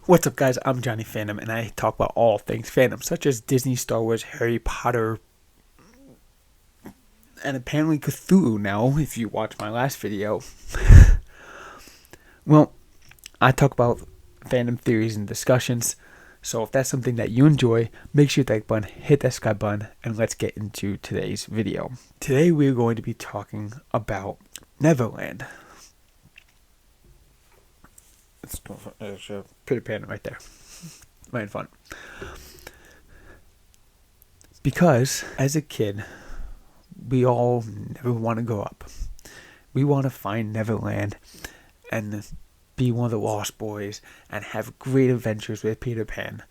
What's up, guys? I'm Johnny Phantom, and I talk about all things fandom, such as Disney, Star Wars, Harry Potter, and apparently Cthulhu now, if you watch my last video. Well, I talk about fandom theories and discussions, so if that's something that you enjoy, make sure you hit that button, hit that subscribe button, and let's get into today's video. Today we're going to be talking about Neverland. There's a Peter Pan right there. Right in front. Because as a kid, we all never want to grow up. We want to find Neverland and be one of the Lost Boys and have great adventures with Peter Pan.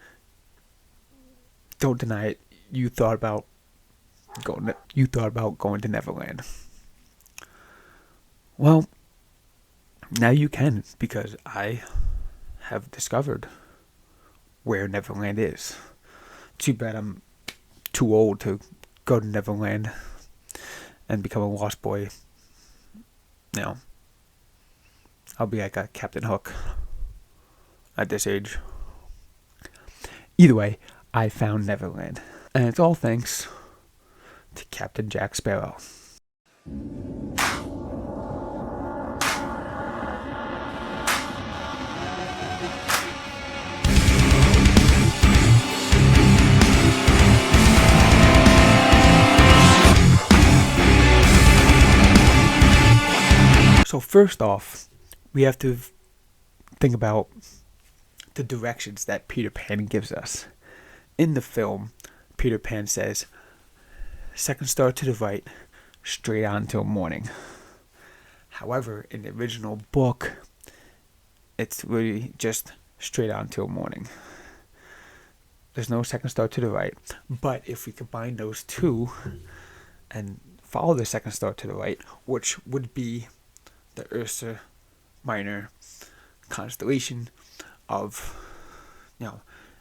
Don't deny it. You thought about going to Neverland. Well, now you can, because I have discovered where Neverland is. Too bad I'm too old to go to Neverland and become a Lost Boy. Now, I'll be like a Captain Hook at this age. Either way, I found Neverland. And it's all thanks to Captain Jack Sparrow. So first off, we have to think about the directions that Peter Pan gives us. In the film, Peter Pan says, second star to the right, straight on till morning. However, in the original book, it's really just straight on till morning. There's no second star to the right. But if we combine those two and follow the second star to the right, which would be the Ursa Minor constellation of,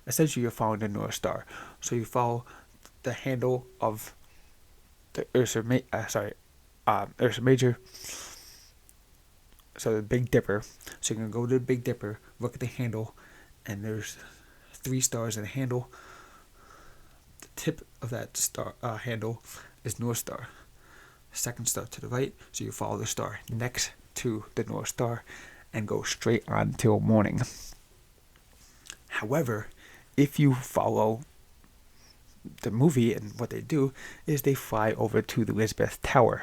essentially you're following the North Star. So you follow the handle of the Ursa Major, so the Big Dipper. So you're going to go to the Big Dipper, look at the handle, and there's 3 stars in the handle. The tip of that star handle is North Star. Second star to the right, so you follow the star next to the North Star and go straight on till morning. However, if you follow the movie, and what they do is they fly over to the Elizabeth Tower,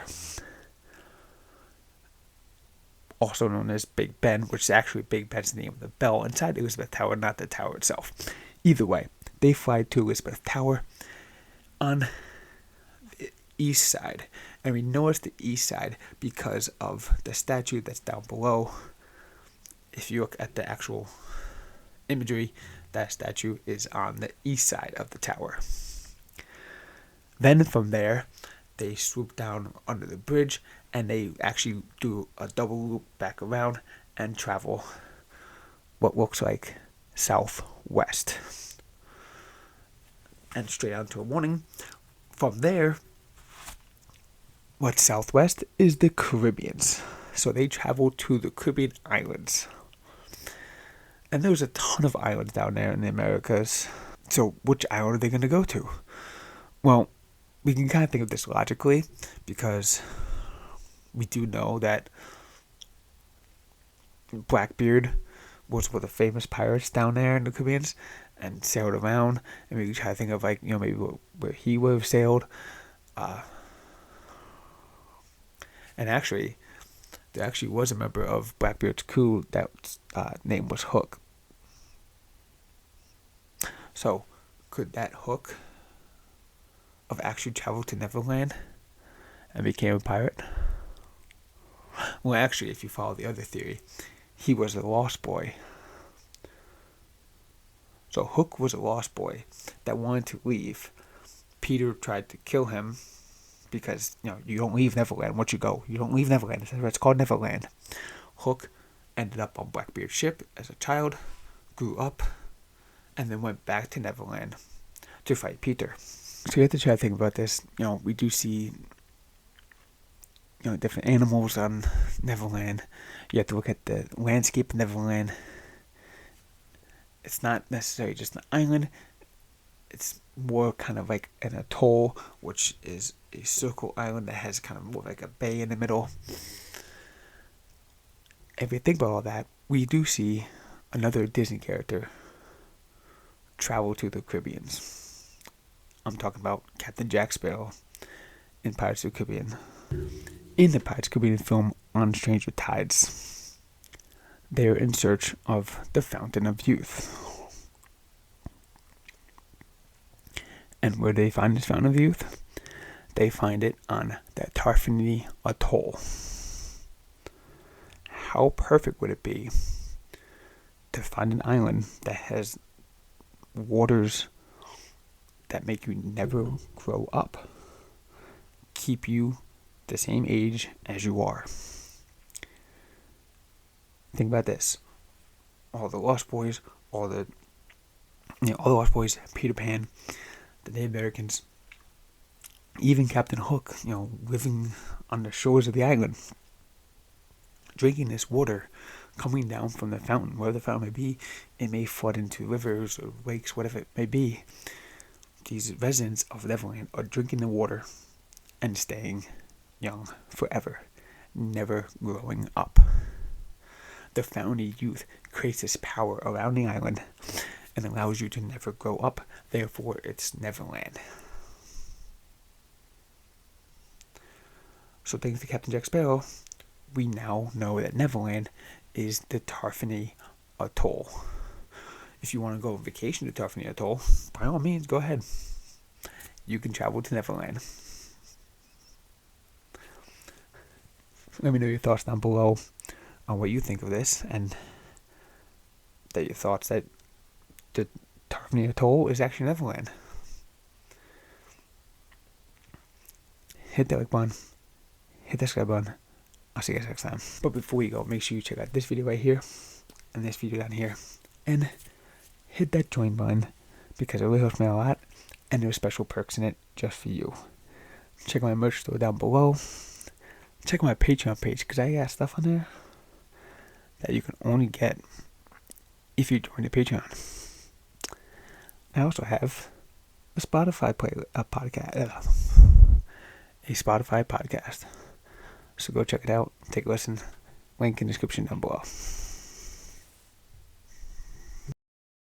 also known as Big Ben, which is actually Big Ben's the name of the bell inside the Elizabeth Tower, not the tower itself. Either way, they fly to Elizabeth Tower on the east side. And we know it's the east side because of the statue that's down below. If you look at the actual imagery, that statue is on the east side of the tower. Then from there, they swoop down under the bridge and they actually do a double loop back around and travel what looks like southwest and straight on to a morning. From there, what's southwest is the Caribbeans. So they travel to the Caribbean islands. And there's a ton of islands down there in the Americas. So which island are they going to go to? Well, we can kind of think of this logically, because we do know that Blackbeard was one of the famous pirates down there in the Caribbean and sailed around. And we can try to think of maybe where he would have sailed. And actually, there actually was a member of Blackbeard's crew that name was Hook. So, could that Hook have actually traveled to Neverland and became a pirate? Well, actually, if you follow the other theory, he was a lost boy. So Hook was a lost boy that wanted to leave. Peter tried to kill him because, you don't leave Neverland once you go. You don't leave Neverland. It's called Neverland. Hook ended up on Blackbeard's ship as a child, grew up, and then went back to Neverland to fight Peter. So you have to try to think about this. We do see different animals on Neverland. You have to look at the landscape of Neverland. it's not necessarily just an island. It's more kind of like an atoll, which is a circle island that has kind of more like a bay in the middle. If you think about all that, we do see another Disney character travel to the Caribbean. I'm talking about Captain Jack Sparrow in Pirates of the Caribbean. In the Pirates of the Caribbean film On Stranger Tides, they are in search of the Fountain of Youth. And where do they find this Fountain of Youth? They find it on the Tarfini Atoll. How perfect would it be to find an island that has waters that make you never grow up, keep you the same age as you are? Think about this: all the Lost Boys, all the Lost Boys, Peter Pan, the Native Americans, even Captain Hook, living on the shores of the island, drinking this water coming down from the fountain, wherever the fountain may be. It may flood into rivers or lakes, whatever it may be. These residents of Neverland are drinking the water and staying young forever, never growing up. The Fountain of Youth creates this power around the island and allows you to never grow up. Therefore, it's Neverland. So thanks to Captain Jack Sparrow, we now know that Neverland is the Tarfini Atoll. If you want to go on vacation to Tarfini Atoll, by all means, go ahead. You can travel to Neverland. Let me know your thoughts down below on what you think of this, and that your thoughts that the Tarfini Atoll is actually Neverland. Hit that like button. Hit that subscribe button. I'll see you guys next time. But before you go, make sure you check out this video right here and this video down here. And hit that join button because it really helps me out a lot. And there's special perks in it just for you. Check my merch store down below. Check my Patreon page because I got stuff on there that you can only get if you join the Patreon. I also have a Spotify podcast. So go check it out. Take a listen. Link in the description down below.